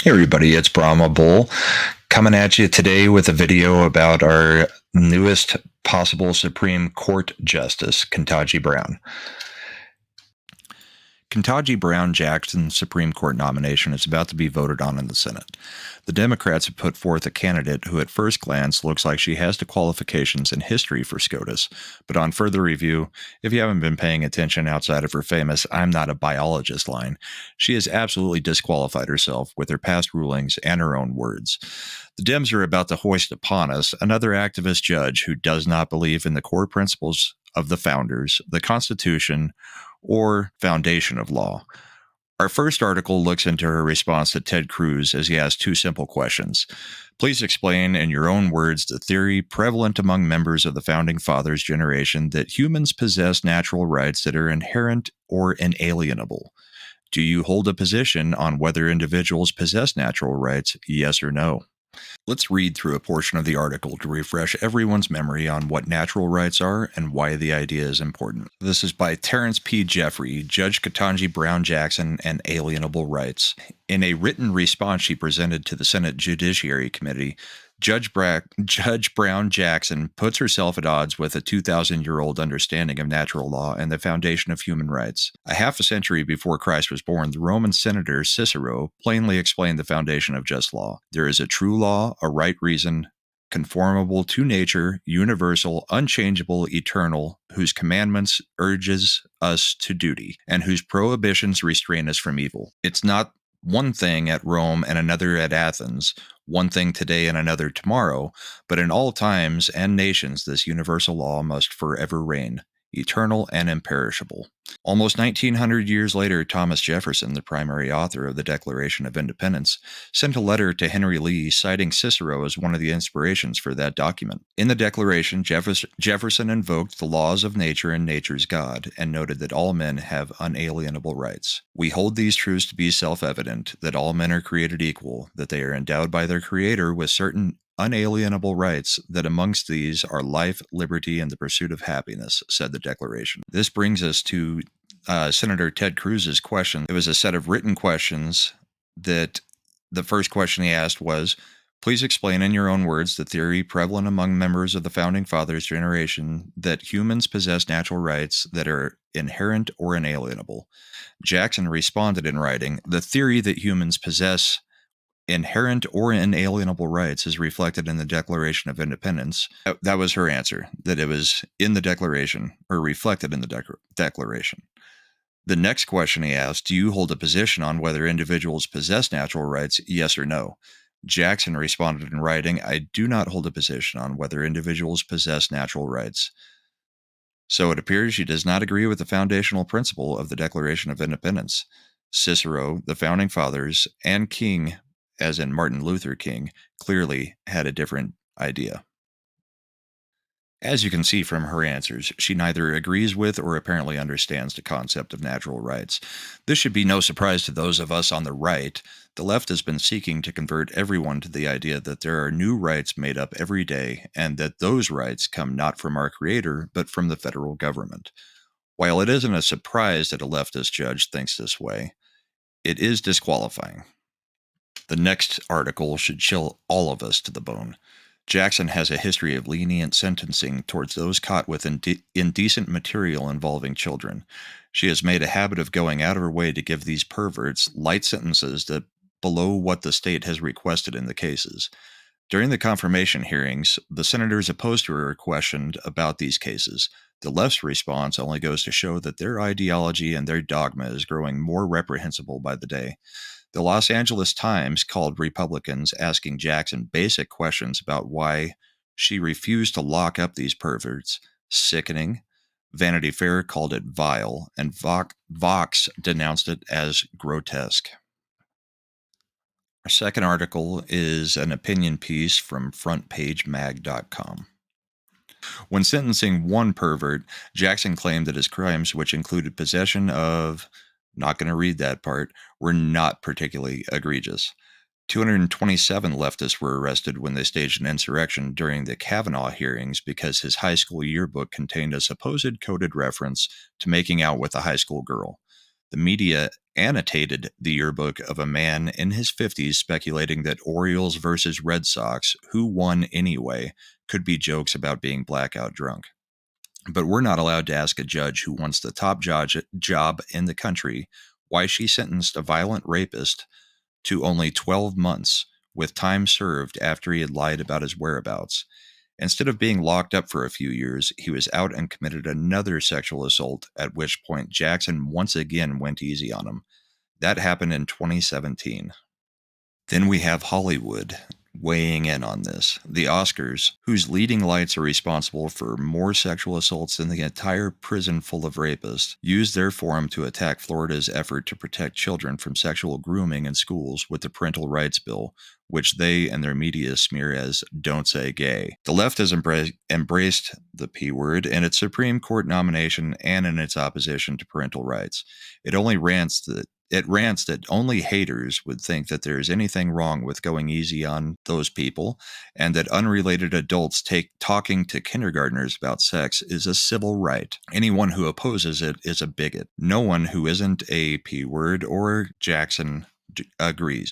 Hey everybody, it's Brahma Bull coming at you today with a video about our newest possible Supreme Court Justice, Ketanji Brown. Ketanji Brown Jackson's Supreme Court nomination is about to be voted on in the Senate. The Democrats have put forth a candidate who at first glance looks like she has the qualifications and history for SCOTUS, but on further review, if you haven't been paying attention outside of her famous "I'm not a biologist" line, she has absolutely disqualified herself with her past rulings and her own words. The Dems are about to hoist upon us another activist judge who does not believe in the core principles of the founders, the Constitution, or foundation of law. Our first article looks into her response to Ted Cruz as he asked two simple questions. Please explain in your own words the theory prevalent among members of the Founding Fathers generation that humans possess natural rights that are inherent or inalienable. Do you hold a position on whether individuals possess natural rights, yes or no? Let's read through a portion of the article to refresh everyone's memory on what natural rights are and why the idea is important. This is by Terrence P. Jeffrey, Judge Ketanji Brown Jackson, and Alienable Rights. In a written response she presented to the Senate Judiciary Committee, Judge Brown Jackson puts herself at odds with a 2,000-year-old understanding of natural law and the foundation of human rights. A half a century before Christ was born, the Roman senator Cicero plainly explained the foundation of just law. There is a true law, a right reason, conformable to nature, universal, unchangeable, eternal, whose commandments urges us to duty, and whose prohibitions restrain us from evil. It's not one thing at Rome and another at Athens, one thing today and another tomorrow, but in all times and nations this universal law must forever reign, eternal and imperishable. Almost 1900 years later, Thomas Jefferson, the primary author of the Declaration of Independence, sent a letter to Henry Lee citing Cicero as one of the inspirations for that document. In the Declaration, Jefferson invoked the laws of nature and nature's God, and noted that all men have unalienable rights. We hold these truths to be self-evident, that all men are created equal, that they are endowed by their Creator with certain unalienable rights, that amongst these are life, liberty, and the pursuit of happiness, said the Declaration. This brings us to Senator Ted Cruz's question. It was a set of written questions that the first question he asked was, please explain in your own words the theory prevalent among members of the Founding Fathers generation that humans possess natural rights that are inherent or inalienable. Jackson responded in writing, the theory that humans possess inherent or inalienable rights is reflected in the Declaration of Independence. That was her answer, that it was in the Declaration, or reflected in the Declaration. The next question he asked, do you hold a position on whether individuals possess natural rights, yes or no? Jackson responded in writing, I do not hold a position on whether individuals possess natural rights. So it appears she does not agree with the foundational principle of the Declaration of Independence. Cicero, the Founding Fathers, and King, as in Martin Luther King, clearly had a different idea. As you can see from her answers, she neither agrees with or apparently understands the concept of natural rights. This should be no surprise to those of us on the right. The left has been seeking to convert everyone to the idea that there are new rights made up every day, and that those rights come not from our Creator, but from the federal government. While it isn't a surprise that a leftist judge thinks this way, it is disqualifying. The next article should chill all of us to the bone. Jackson has a history of lenient sentencing towards those caught with indecent material involving children. She has made a habit of going out of her way to give these perverts light sentences that below what the state has requested in the cases. During the confirmation hearings, the senators opposed to her are questioned about these cases. The left's response only goes to show that their ideology and their dogma is growing more reprehensible by the day. The Los Angeles Times called Republicans asking Jackson basic questions about why she refused to lock up these perverts sickening. Vanity Fair called it vile, and Vox denounced it as grotesque. Our second article is an opinion piece from frontpagemag.com. When sentencing one pervert, Jackson claimed that his crimes, which included possession of, not going to read that part, were not particularly egregious. 227 leftists were arrested when they staged an insurrection during the Kavanaugh hearings because his high school yearbook contained a supposed coded reference to making out with a high school girl. The media annotated the yearbook of a man in his 50s speculating that Orioles versus Red Sox, who won anyway, could be jokes about being blackout drunk. But we're not allowed to ask a judge who wants the top job in the country why she sentenced a violent rapist to only 12 months with time served after he had lied about his whereabouts. Instead of being locked up for a few years, he was out and committed another sexual assault, at which point Jackson once again went easy on him. That happened in 2017. Then we have Hollywood weighing in on this. The Oscars, whose leading lights are responsible for more sexual assaults than the entire prison full of rapists, used their forum to attack Florida's effort to protect children from sexual grooming in schools with the Parental Rights Bill, which they and their media smear as "don't say gay." The left has embraced the P word in its Supreme Court nomination and in its opposition to parental rights. It rants that only haters would think that there is anything wrong with going easy on those people, and that unrelated adults talking to kindergartners about sex is a civil right. Anyone who opposes it is a bigot. No one who isn't a P word or Jackson agrees.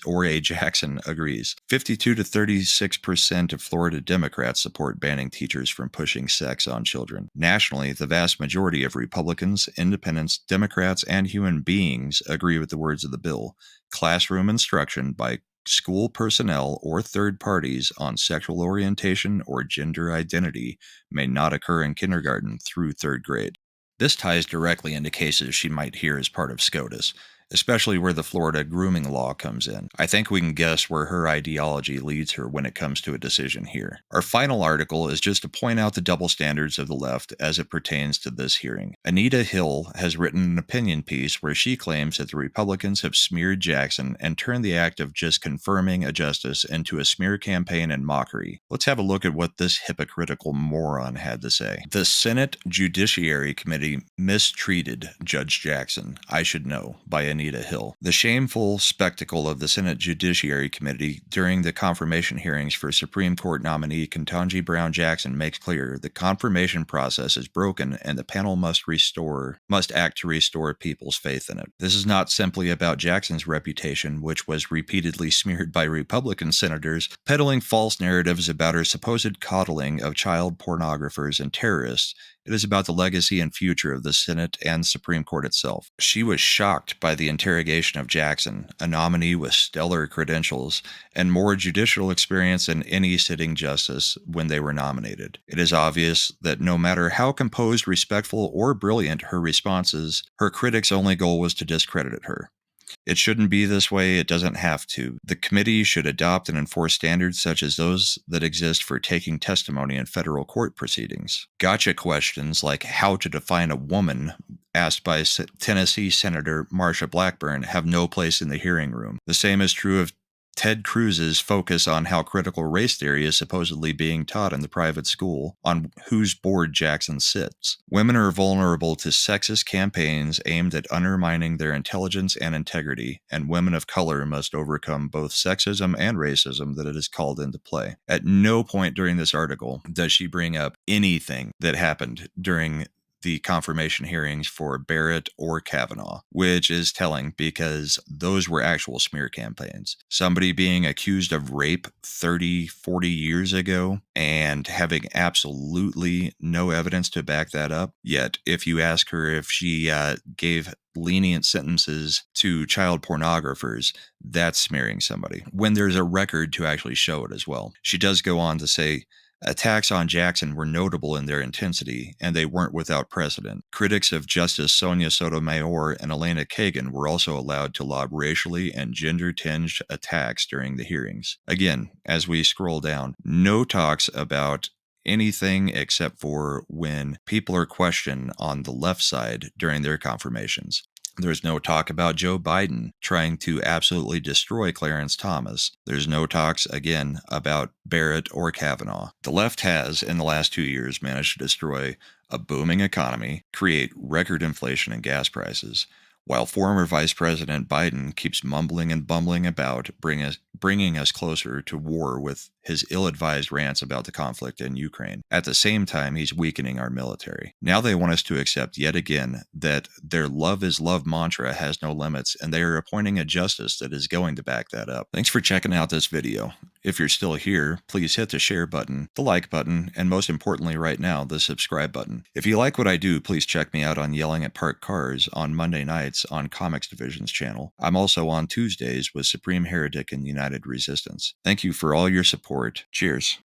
52 to 36% of Florida Democrats support banning teachers from pushing sex on children. Nationally, the vast majority of Republicans, Independents, Democrats, and human beings agree with the words of the bill. Classroom instruction by school personnel or third parties on sexual orientation or gender identity may not occur in kindergarten through third grade. This ties directly into cases she might hear as part of SCOTUS, especially where the Florida grooming law comes in. I think we can guess where her ideology leads her when it comes to a decision here. Our final article is just to point out the double standards of the left as it pertains to this hearing. Anita Hill has written an opinion piece where she claims that the Republicans have smeared Jackson and turned the act of just confirming a justice into a smear campaign and mockery. Let's have a look at what this hypocritical moron had to say. The Senate Judiciary Committee mistreated Judge Jackson, I should know, by Anita Hill. The shameful spectacle of the Senate Judiciary Committee during the confirmation hearings for Supreme Court nominee Ketanji Brown Jackson makes clear the confirmation process is broken and the panel must act to restore people's faith in it. This is not simply about Jackson's reputation, which was repeatedly smeared by Republican senators peddling false narratives about her supposed coddling of child pornographers and terrorists. It is about the legacy and future of the Senate and Supreme Court itself. She was shocked by the interrogation of Jackson, a nominee with stellar credentials and more judicial experience than any sitting justice when they were nominated. It is obvious that no matter how composed, respectful, or brilliant her responses, her critics' only goal was to discredit her. It shouldn't be this way. It doesn't have to. The committee should adopt and enforce standards such as those that exist for taking testimony in federal court proceedings. Gotcha questions like how to define a woman asked by Tennessee Senator Marsha Blackburn have no place in the hearing room. The same is true of Ted Cruz's focus on how critical race theory is supposedly being taught in the private school on whose board Jackson sits. Women are vulnerable to sexist campaigns aimed at undermining their intelligence and integrity, and women of color must overcome both sexism and racism that it is called into play. At no point during this article does she bring up anything that happened during the confirmation hearings for Barrett or Kavanaugh, which is telling because those were actual smear campaigns. Somebody being accused of rape 30, 40 years ago and having absolutely no evidence to back that up. Yet, if you ask her if she gave lenient sentences to child pornographers, that's smearing somebody, when there's a record to actually show it as well. She does go on to say, attacks on Jackson were notable in their intensity, and they weren't without precedent. Critics of Justice Sonia Sotomayor and Elena Kagan were also allowed to lob racially and gender-tinged attacks during the hearings. Again, as we scroll down, no talks about anything except for when people are questioned on the left side during their confirmations. There's no talk about Joe Biden trying to absolutely destroy Clarence Thomas. There's no talks, again, about Barrett or Kavanaugh. The left has, in the last 2 years, managed to destroy a booming economy, create record inflation and gas prices, while former Vice President Biden keeps mumbling and bumbling about bringing us closer to war with his ill-advised rants about the conflict in Ukraine. At the same time, he's weakening our military. Now they want us to accept yet again that their love is love mantra has no limits, and they are appointing a justice that is going to back that up. Thanks for checking out this video. If you're still here, please hit the share button, the like button, and most importantly right now, the subscribe button. If you like what I do, please check me out on Yelling at Parked Cars on Monday nights on Comics Division's channel. I'm also on Tuesdays with Supreme Heretic and United Resistance. Thank you for all your support. Cheers.